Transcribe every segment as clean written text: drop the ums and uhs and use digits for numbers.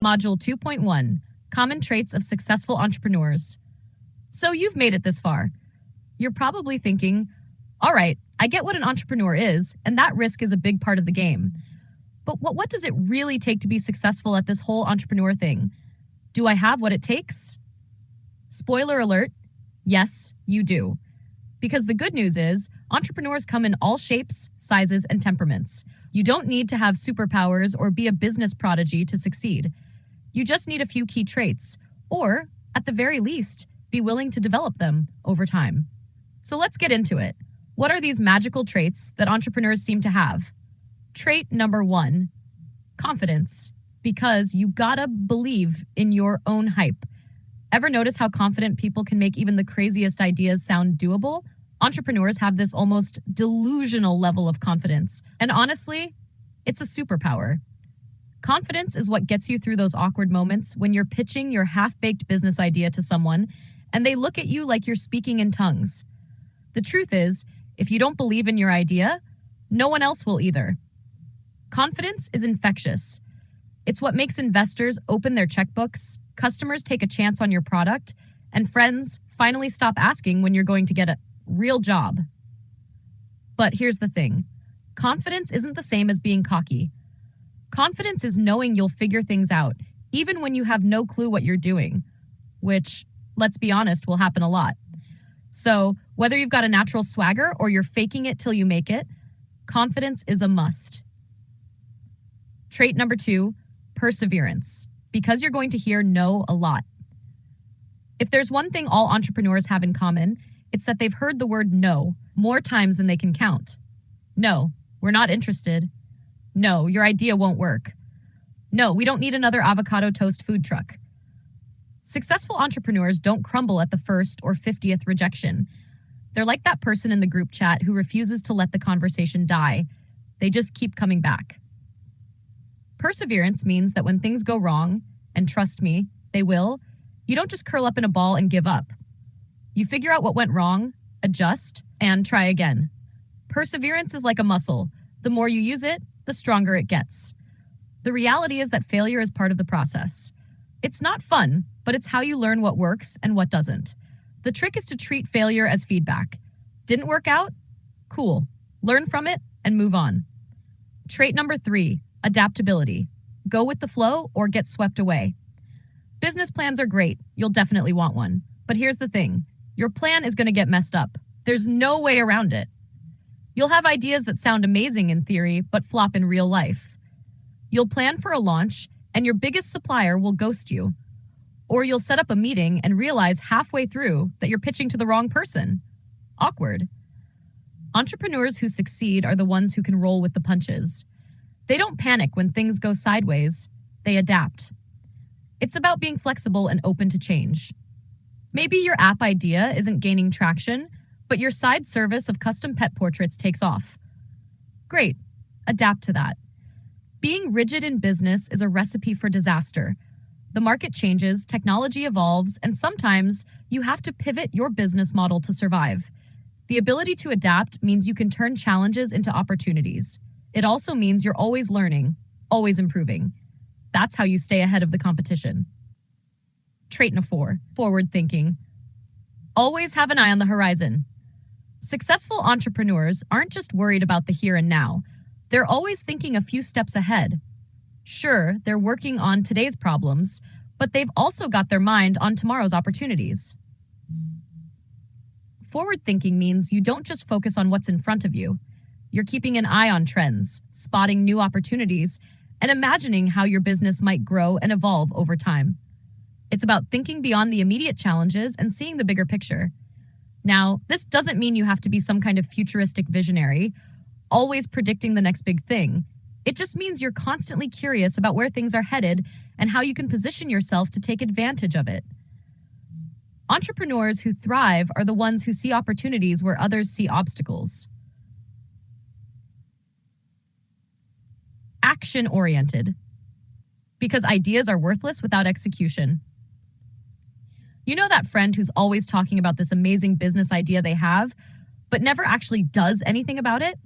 Module 2.1, Common Traits of Successful Entrepreneurs. So you've made it this far. You're probably thinking, all right, I get what an entrepreneur is, and that risk is a big part of the game. But what does it really take to be successful at this whole entrepreneur thing? Do I have what it takes? Spoiler alert, yes, you do. Because the good news is, entrepreneurs come in all shapes, sizes, and temperaments. You don't need to have superpowers or be a business prodigy to succeed. You just need a few key traits, or, at the very least, be willing to develop them over time. So let's get into it. What are these magical traits that entrepreneurs seem to have? Trait number 1, confidence. Because you gotta believe in your own hype. Ever notice how confident people can make even the craziest ideas sound doable? Entrepreneurs have this almost delusional level of confidence. And honestly, it's a superpower. Confidence is what gets you through those awkward moments when you're pitching your half-baked business idea to someone and they look at you like you're speaking in tongues. The truth is, if you don't believe in your idea, no one else will either. Confidence is infectious. It's what makes investors open their checkbooks, customers take a chance on your product, and friends finally stop asking when you're going to get a real job. But here's the thing. Confidence isn't the same as being cocky. Confidence is knowing you'll figure things out, even when you have no clue what you're doing, which, let's be honest, will happen a lot. So, whether you've got a natural swagger or you're faking it till you make it, confidence is a must. Trait number 2, perseverance, because you're going to hear no a lot. If there's one thing all entrepreneurs have in common, it's that they've heard the word no more times than they can count. No, we're not interested. No, your idea won't work. No, we don't need another avocado toast food truck. Successful entrepreneurs don't crumble at the first or 50th rejection. They're like that person in the group chat who refuses to let the conversation die. They just keep coming back. Perseverance means that when things go wrong, and trust me, they will, you don't just curl up in a ball and give up. You figure out what went wrong, adjust, and try again. Perseverance is like a muscle. The more you use it, the stronger it gets. The reality is that failure is part of the process. It's not fun, but it's how you learn what works and what doesn't. The trick is to treat failure as feedback. Didn't work out? Cool. Learn from it and move on. Trait number 3, adaptability. Go with the flow or get swept away. Business plans are great. You'll definitely want one. But here's the thing. Your plan is going to get messed up. There's no way around it. You'll have ideas that sound amazing in theory, but flop in real life. You'll plan for a launch, and your biggest supplier will ghost you. Or you'll set up a meeting and realize halfway through that you're pitching to the wrong person. Awkward. Entrepreneurs who succeed are the ones who can roll with the punches. They don't panic when things go sideways. They adapt. It's about being flexible and open to change. Maybe your app idea isn't gaining traction, but your side service of custom pet portraits takes off. Great. Adapt to that. Being rigid in business is a recipe for disaster. The market changes, technology evolves, and sometimes you have to pivot your business model to survive. The ability to adapt means you can turn challenges into opportunities. It also means you're always learning, always improving. That's how you stay ahead of the competition. Trait number 4, forward thinking. Always have an eye on the horizon. Successful entrepreneurs aren't just worried about the here and now. They're always thinking a few steps ahead. Sure, they're working on today's problems, but they've also got their mind on tomorrow's opportunities. Forward thinking means you don't just focus on what's in front of you. You're keeping an eye on trends, spotting new opportunities, and imagining how your business might grow and evolve over time. It's about thinking beyond the immediate challenges and seeing the bigger picture. Now, this doesn't mean you have to be some kind of futuristic visionary, always predicting the next big thing. It just means you're constantly curious about where things are headed and how you can position yourself to take advantage of it. Entrepreneurs who thrive are the ones who see opportunities where others see obstacles. Action-oriented. Because ideas are worthless without execution. You know that friend who's always talking about this amazing business idea they have, but never actually does anything about it?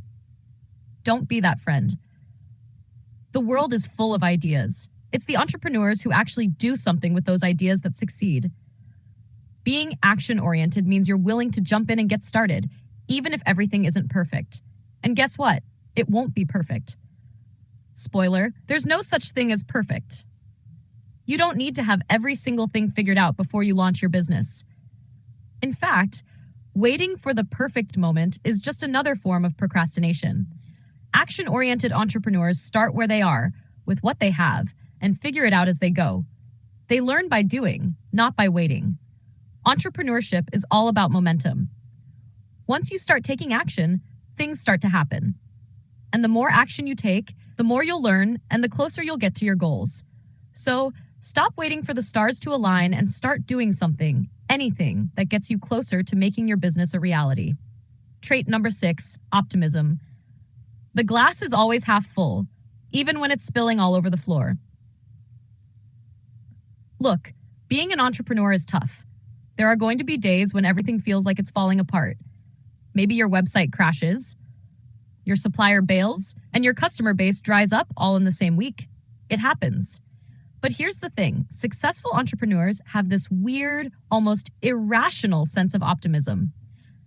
Don't be that friend. The world is full of ideas. It's the entrepreneurs who actually do something with those ideas that succeed. Being action-oriented means you're willing to jump in and get started, even if everything isn't perfect. And guess what? It won't be perfect. Spoiler, there's no such thing as perfect. You don't need to have every single thing figured out before you launch your business. In fact, waiting for the perfect moment is just another form of procrastination. Action-oriented entrepreneurs start where they are, with what they have, and figure it out as they go. They learn by doing, not by waiting. Entrepreneurship is all about momentum. Once you start taking action, things start to happen. And the more action you take, the more you'll learn and the closer you'll get to your goals. So, stop waiting for the stars to align and start doing something, anything that gets you closer to making your business a reality. Trait number 6, optimism. The glass is always half full, even when it's spilling all over the floor. Look, being an entrepreneur is tough. There are going to be days when everything feels like it's falling apart. Maybe your website crashes, your supplier bails, and your customer base dries up all in the same week. It happens. But here's the thing, successful entrepreneurs have this weird, almost irrational sense of optimism.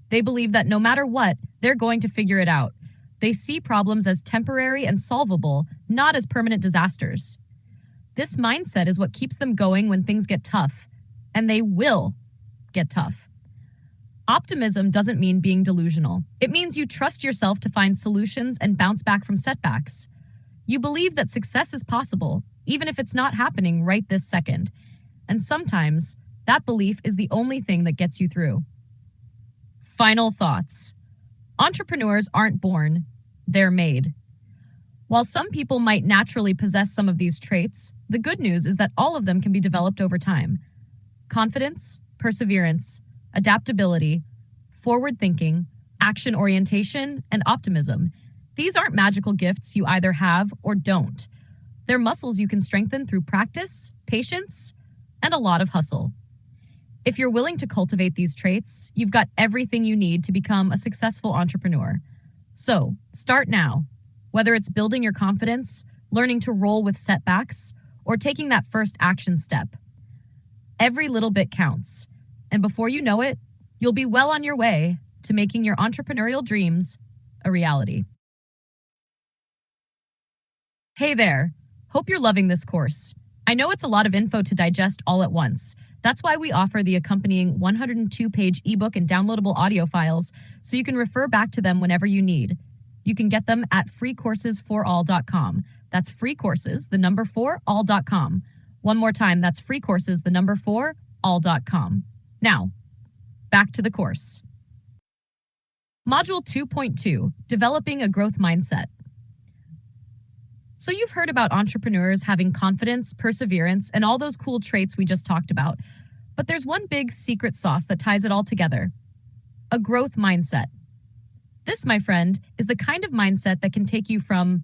They believe that no matter what, they're going to figure it out. They see problems as temporary and solvable, not as permanent disasters. This mindset is what keeps them going when things get tough, and they will get tough. Optimism doesn't mean being delusional. It means you trust yourself to find solutions and bounce back from setbacks. You believe that success is possible, even if it's not happening right this second. And sometimes, that belief is the only thing that gets you through. Final thoughts. Entrepreneurs aren't born, they're made. While some people might naturally possess some of these traits, the good news is that all of them can be developed over time. Confidence, perseverance, adaptability, forward thinking, action orientation, and optimism. These aren't magical gifts you either have or don't. They're muscles you can strengthen through practice, patience, and a lot of hustle. If you're willing to cultivate these traits, you've got everything you need to become a successful entrepreneur. So, start now. Whether it's building your confidence, learning to roll with setbacks, or taking that first action step. Every little bit counts. And before you know it, you'll be well on your way to making your entrepreneurial dreams a reality. Hey there. Hope you're loving this course. I know it's a lot of info to digest all at once. That's why we offer the accompanying 102-page ebook and downloadable audio files so you can refer back to them whenever you need. You can get them at freecoursesforall.com. That's freecourses, the number 4, all.com. One more time, that's freecourses, the number 4, all.com. Now, back to the course. Module 2.2, Developing a Growth Mindset. So you've heard about entrepreneurs having confidence, perseverance, and all those cool traits we just talked about. But there's one big secret sauce that ties it all together. A growth mindset. This, my friend, is the kind of mindset that can take you from,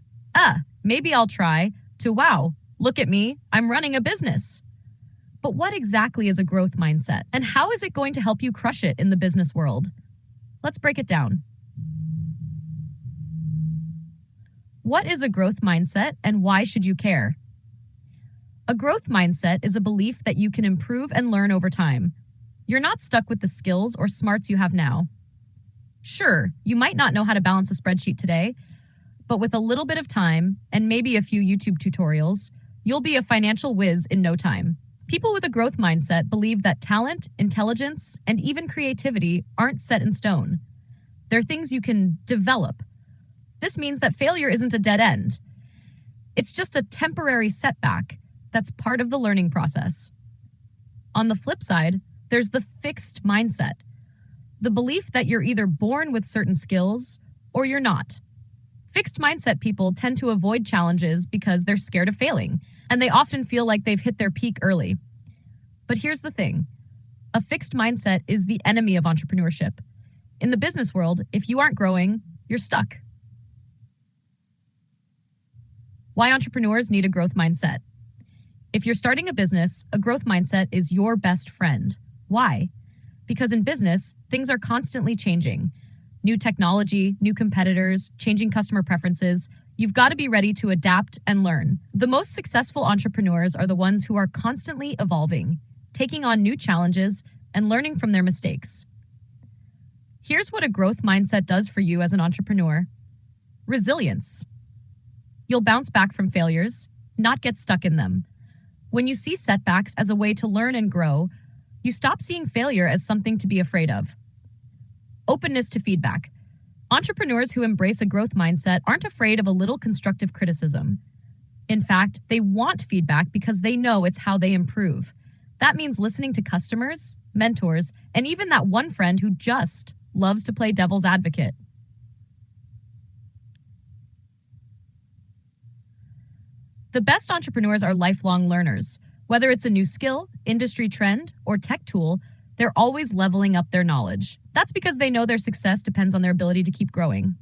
maybe I'll try, to wow, look at me, I'm running a business. But what exactly is a growth mindset? And how is it going to help you crush it in the business world? Let's break it down. What is a growth mindset and why should you care? A growth mindset is a belief that you can improve and learn over time. You're not stuck with the skills or smarts you have now. Sure, you might not know how to balance a spreadsheet today, but with a little bit of time and maybe a few YouTube tutorials, you'll be a financial whiz in no time. People with a growth mindset believe that talent, intelligence, and even creativity aren't set in stone. They're things you can develop. This means that failure isn't a dead end. It's just a temporary setback that's part of the learning process. On the flip side, there's the fixed mindset. The belief that you're either born with certain skills or you're not. Fixed mindset people tend to avoid challenges because they're scared of failing, and they often feel like they've hit their peak early. But here's the thing. A fixed mindset is the enemy of entrepreneurship. In the business world, if you aren't growing, you're stuck. Why entrepreneurs need a growth mindset. If you're starting a business, a growth mindset is your best friend. Why? Because in business, things are constantly changing. New technology, new competitors, changing customer preferences. You've got to be ready to adapt and learn. The most successful entrepreneurs are the ones who are constantly evolving, taking on new challenges, and learning from their mistakes. Here's what a growth mindset does for you as an entrepreneur. Resilience. You'll bounce back from failures, not get stuck in them. When you see setbacks as a way to learn and grow, you stop seeing failure as something to be afraid of. Openness to feedback. Entrepreneurs who embrace a growth mindset aren't afraid of a little constructive criticism. In fact, they want feedback because they know it's how they improve. That means listening to customers, mentors, and even that one friend who just loves to play devil's advocate. The best entrepreneurs are lifelong learners. Whether it's a new skill, industry trend, or tech tool, they're always leveling up their knowledge. That's because they know their success depends on their ability to keep growing.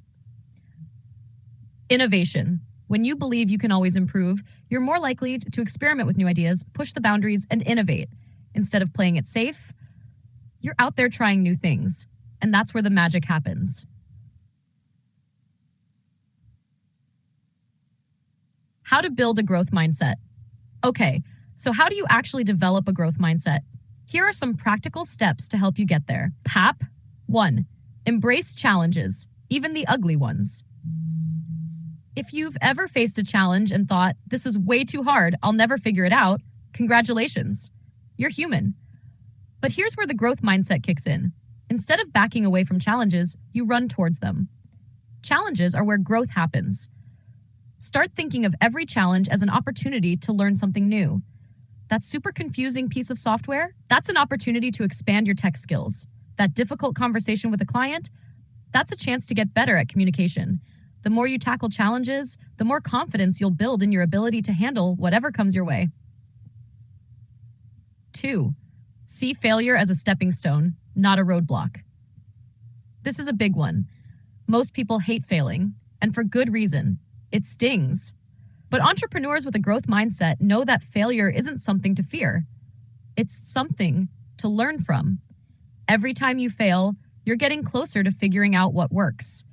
Innovation. When you believe you can always improve, you're more likely to experiment with new ideas, push the boundaries, and innovate. Instead of playing it safe, you're out there trying new things. And that's where the magic happens. How to build a growth mindset. Okay, so how do you actually develop a growth mindset? Here are some practical steps to help you get there. PAP 1. Embrace challenges, even the ugly ones. If you've ever faced a challenge and thought, this is way too hard, I'll never figure it out, congratulations. You're human. But here's where the growth mindset kicks in. Instead of backing away from challenges, you run towards them. Challenges are where growth happens. Start thinking of every challenge as an opportunity to learn something new. That super confusing piece of software, that's an opportunity to expand your tech skills. That difficult conversation with a client, that's a chance to get better at communication. The more you tackle challenges, the more confidence you'll build in your ability to handle whatever comes your way. 2. See failure as a stepping stone, not a roadblock. This is a big one. Most people hate failing, and for good reason. It stings. But entrepreneurs with a growth mindset know that failure isn't something to fear. It's something to learn from. Every time you fail, you're getting closer to figuring out what works.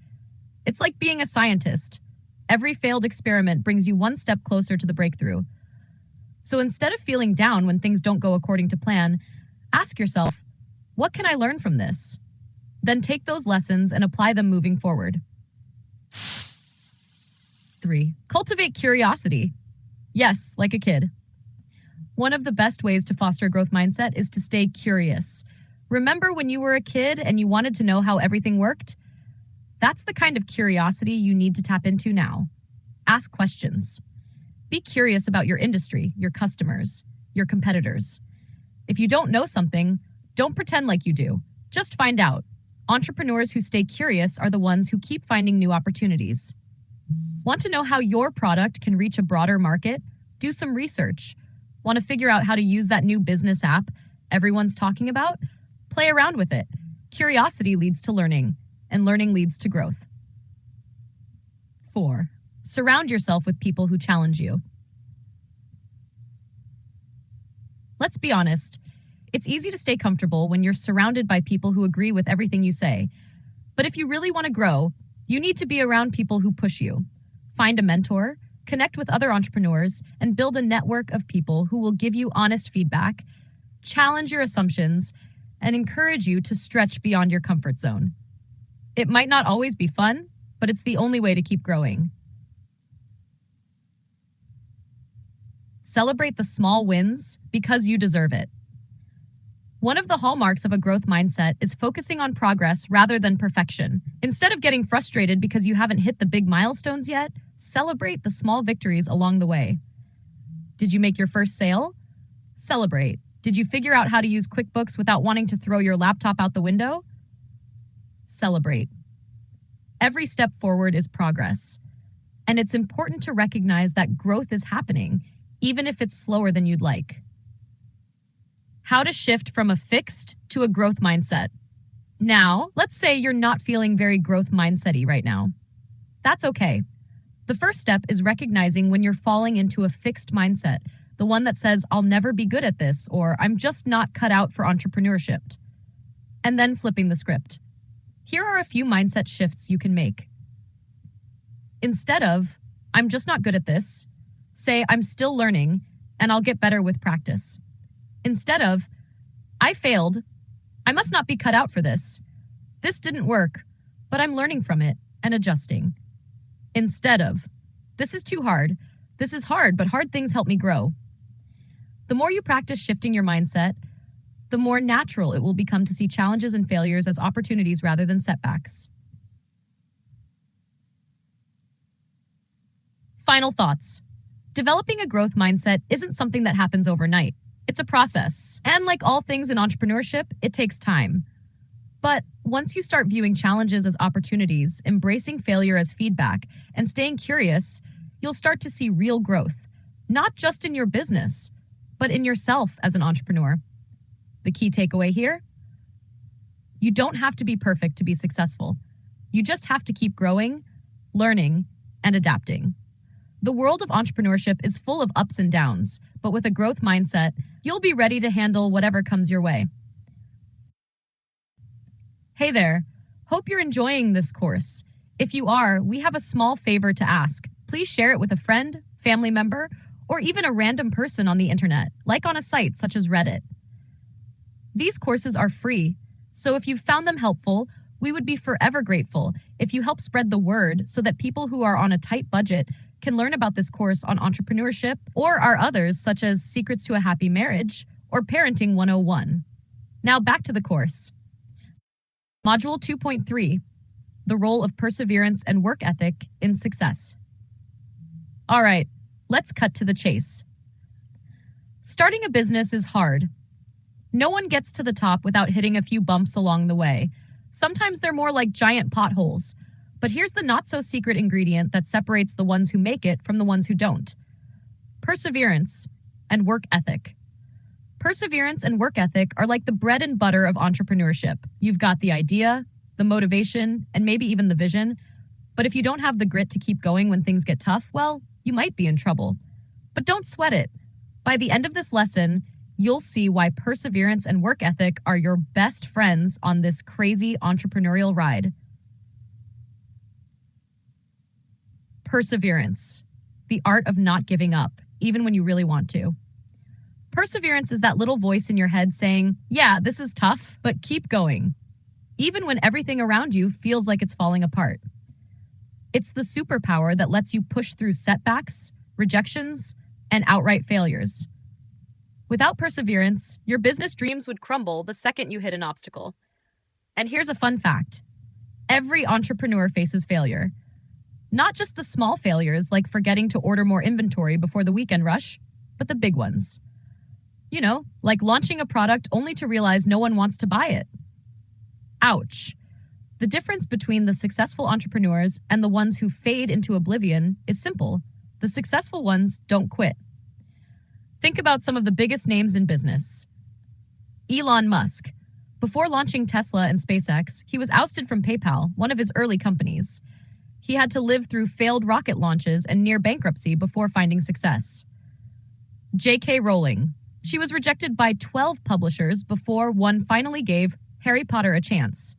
It's like being a scientist. Every failed experiment brings you one step closer to the breakthrough. So instead of feeling down when things don't go according to plan, ask yourself, what can I learn from this? Then take those lessons and apply them moving forward. 3. Cultivate curiosity. Yes, like a kid. One of the best ways to foster a growth mindset is to stay curious. Remember when you were a kid and you wanted to know how everything worked? That's the kind of curiosity you need to tap into now. Ask questions. Be curious about your industry, your customers, your competitors. If you don't know something, don't pretend like you do. Just find out. Entrepreneurs who stay curious are the ones who keep finding new opportunities. Want to know how your product can reach a broader market? Do some research. Want to figure out how to use that new business app everyone's talking about? Play around with it. Curiosity leads to learning, and learning leads to growth. 4. Surround yourself with people who challenge you. Let's be honest. It's easy to stay comfortable when you're surrounded by people who agree with everything you say. But if you really want to grow, you need to be around people who push you. Find a mentor, connect with other entrepreneurs, and build a network of people who will give you honest feedback, challenge your assumptions, and encourage you to stretch beyond your comfort zone. It might not always be fun, but it's the only way to keep growing. Celebrate the small wins because you deserve it. One of the hallmarks of a growth mindset is focusing on progress rather than perfection. Instead of getting frustrated because you haven't hit the big milestones yet, celebrate the small victories along the way. Did you make your first sale? Celebrate. Did you figure out how to use QuickBooks without wanting to throw your laptop out the window? Celebrate. Every step forward is progress. And it's important to recognize that growth is happening, even if it's slower than you'd like. How to shift from a fixed to a growth mindset. Now, let's say you're not feeling very growth mindset-y right now. That's okay. The first step is recognizing when you're falling into a fixed mindset, the one that says, I'll never be good at this, or I'm just not cut out for entrepreneurship. And then flipping the script. Here are a few mindset shifts you can make. Instead of, I'm just not good at this. Say, I'm still learning and I'll get better with practice. Instead of, I failed. I must not be cut out for this. This didn't work, but I'm learning from it and adjusting. Instead of, this is too hard. This is hard, but hard things help me grow. The more you practice shifting your mindset, the more natural it will become to see challenges and failures as opportunities rather than setbacks. Final thoughts. Developing a growth mindset isn't something that happens overnight. It's a process. And like all things in entrepreneurship, it takes time. But once you start viewing challenges as opportunities, embracing failure as feedback, and staying curious, you'll start to see real growth, not just in your business, but in yourself as an entrepreneur. The key takeaway here? You don't have to be perfect to be successful. You just have to keep growing, learning, and adapting. The world of entrepreneurship is full of ups and downs, but with a growth mindset, you'll be ready to handle whatever comes your way. Hey there, hope you're enjoying this course. If you are, we have a small favor to ask. Please share it with a friend, family member, or even a random person on the internet, like on a site such as Reddit. These courses are free, so if you found them helpful, we would be forever grateful if you help spread the word so that people who are on a tight budget can learn about this course on entrepreneurship or our others such as Secrets to a Happy Marriage or Parenting 101. Now back to the course. Module 2.3, the role of perseverance and work ethic in success. All right, let's cut to the chase. Starting a business is hard. No one gets to the top without hitting a few bumps along the way. Sometimes they're more like giant potholes. But here's the not-so-secret ingredient that separates the ones who make it from the ones who don't. Perseverance and work ethic. Perseverance and work ethic are like the bread and butter of entrepreneurship. You've got the idea, the motivation, and maybe even the vision. But if you don't have the grit to keep going when things get tough, well, you might be in trouble. But don't sweat it. By the end of this lesson, you'll see why perseverance and work ethic are your best friends on this crazy entrepreneurial ride. Perseverance, the art of not giving up, even when you really want to. Perseverance is that little voice in your head saying, yeah, this is tough, but keep going, even when everything around you feels like it's falling apart. It's the superpower that lets you push through setbacks, rejections, and outright failures. Without perseverance, your business dreams would crumble the second you hit an obstacle. And here's a fun fact. Every entrepreneur faces failure. Not just the small failures like forgetting to order more inventory before the weekend rush, but the big ones. You know, like launching a product only to realize no one wants to buy it. Ouch. The difference between the successful entrepreneurs and the ones who fade into oblivion is simple. The successful ones don't quit. Think about some of the biggest names in business. Elon Musk. Before launching Tesla and SpaceX, he was ousted from PayPal, one of his early companies. He had to live through failed rocket launches and near bankruptcy before finding success. J.K. Rowling. She was rejected by 12 publishers before one finally gave Harry Potter a chance.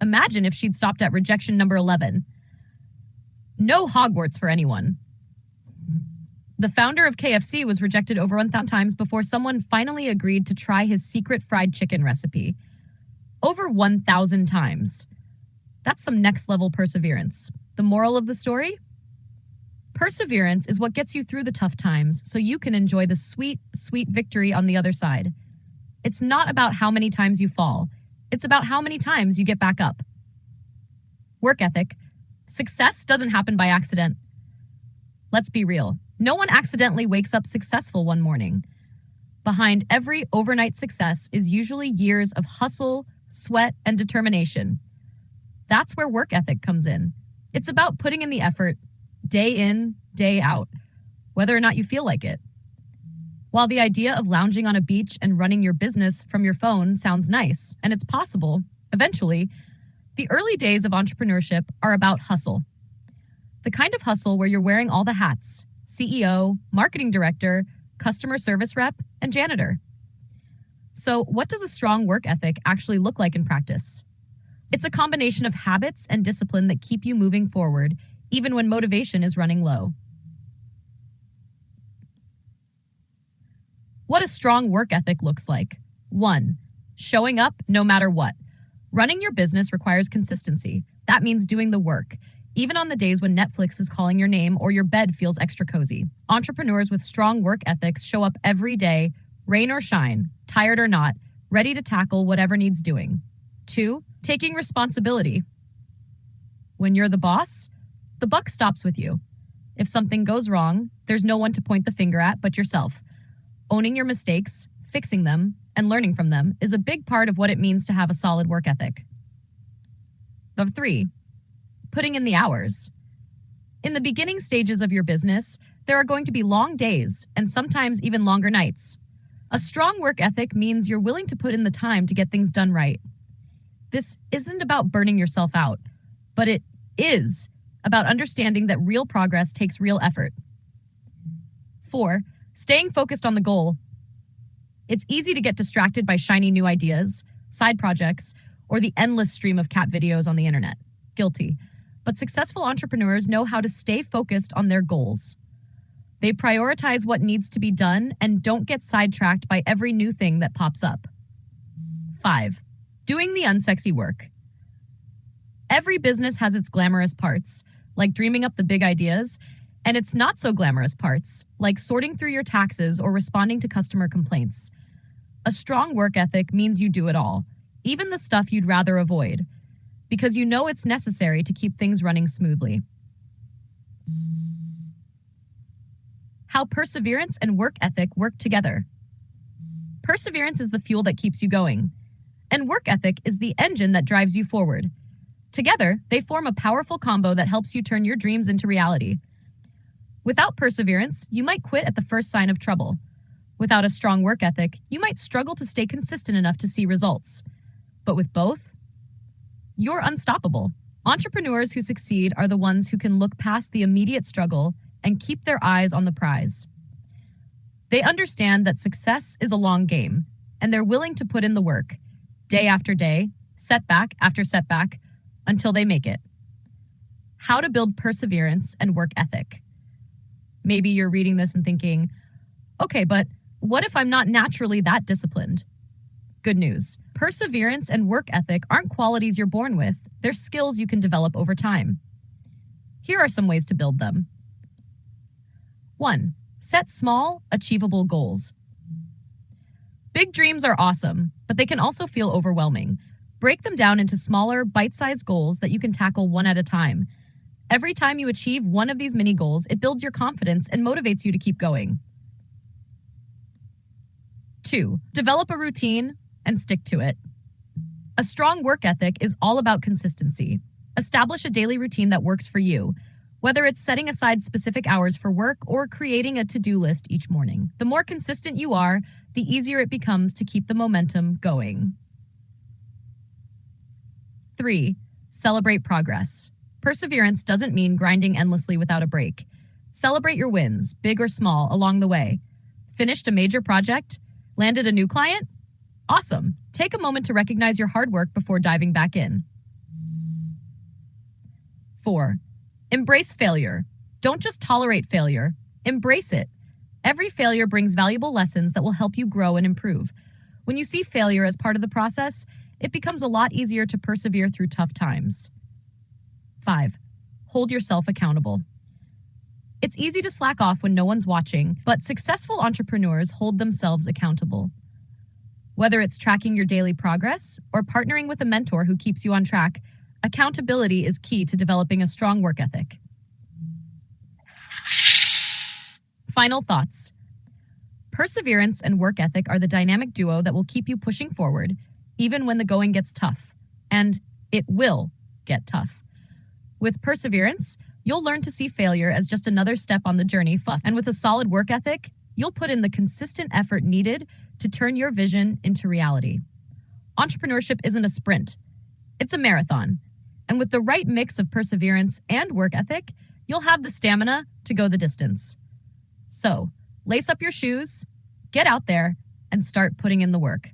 Imagine if she'd stopped at rejection number 11. No Hogwarts for anyone. The founder of KFC was rejected over 1,000 times before someone finally agreed to try his secret fried chicken recipe. Over 1,000 times. That's some next-level perseverance. The moral of the story? Perseverance is what gets you through the tough times so you can enjoy the sweet, sweet victory on the other side. It's not about how many times you fall. It's about how many times you get back up. Work ethic. Success doesn't happen by accident. Let's be real. No one accidentally wakes up successful one morning. Behind every overnight success is usually years of hustle, sweat, and determination. That's where work ethic comes in. It's about putting in the effort, day in, day out, whether or not you feel like it. While the idea of lounging on a beach and running your business from your phone sounds nice, and it's possible, eventually, the early days of entrepreneurship are about hustle. The kind of hustle where you're wearing all the hats: CEO, marketing director, customer service rep, and janitor. So, what does a strong work ethic actually look like in practice? It's a combination of habits and discipline that keep you moving forward, even when motivation is running low. What a strong work ethic looks like. 1. Showing up no matter what. Running your business requires consistency. That means doing the work, even on the days when Netflix is calling your name or your bed feels extra cozy. Entrepreneurs with strong work ethics show up every day, rain or shine, tired or not, ready to tackle whatever needs doing. 2. Taking responsibility. When you're the boss, the buck stops with you. If something goes wrong, there's no one to point the finger at but yourself. Owning your mistakes, fixing them, and learning from them is a big part of what it means to have a solid work ethic. 3. Putting in the hours. In the beginning stages of your business, there are going to be long days and sometimes even longer nights. A strong work ethic means you're willing to put in the time to get things done right. This isn't about burning yourself out, but it is about understanding that real progress takes real effort. 4. Staying focused on the goal. It's easy to get distracted by shiny new ideas, side projects, or the endless stream of cat videos on the internet. Guilty. But successful entrepreneurs know how to stay focused on their goals. They prioritize what needs to be done and don't get sidetracked by every new thing that pops up. 5. Doing the unsexy work. Every business has its glamorous parts, like dreaming up the big ideas, and its not so glamorous parts, like sorting through your taxes or responding to customer complaints. A strong work ethic means you do it all, even the stuff you'd rather avoid, because you know it's necessary to keep things running smoothly. How perseverance and work ethic work together. Perseverance is the fuel that keeps you going, and work ethic is the engine that drives you forward. Together, they form a powerful combo that helps you turn your dreams into reality. Without perseverance, you might quit at the first sign of trouble. Without a strong work ethic, you might struggle to stay consistent enough to see results. But with both, you're unstoppable. Entrepreneurs who succeed are the ones who can look past the immediate struggle and keep their eyes on the prize. They understand that success is a long game, and they're willing to put in the work, day after day, setback after setback, until they make it. How to build perseverance and work ethic. Maybe you're reading this and thinking, okay, but what if I'm not naturally that disciplined? Good news. Perseverance and work ethic aren't qualities you're born with. They're skills you can develop over time. Here are some ways to build them. 1. Set small, achievable goals. Big dreams are awesome, but they can also feel overwhelming. Break them down into smaller, bite-sized goals that you can tackle one at a time. Every time you achieve one of these mini goals, it builds your confidence and motivates you to keep going. 2. Develop a routine and stick to it. A strong work ethic is all about consistency. Establish a daily routine that works for you, whether it's setting aside specific hours for work or creating a to-do list each morning. The more consistent you are, the easier it becomes to keep the momentum going. 3. Celebrate progress. Perseverance doesn't mean grinding endlessly without a break. Celebrate your wins, big or small, along the way. Finished a major project? Landed a new client? Awesome. Take a moment to recognize your hard work before diving back in. 4. Embrace failure. Don't just tolerate failure. Embrace it. Every failure brings valuable lessons that will help you grow and improve. When you see failure as part of the process, it becomes a lot easier to persevere through tough times. 5. Hold yourself accountable. It's easy to slack off when no one's watching, but successful entrepreneurs hold themselves accountable. Whether it's tracking your daily progress or partnering with a mentor who keeps you on track, accountability is key to developing a strong work ethic. Final thoughts. Perseverance and work ethic are the dynamic duo that will keep you pushing forward, even when the going gets tough. And it will get tough. With perseverance, you'll learn to see failure as just another step on the journey. And with a solid work ethic, you'll put in the consistent effort needed to turn your vision into reality. Entrepreneurship isn't a sprint. It's a marathon. And with the right mix of perseverance and work ethic, you'll have the stamina to go the distance. So, lace up your shoes, get out there, and start putting in the work.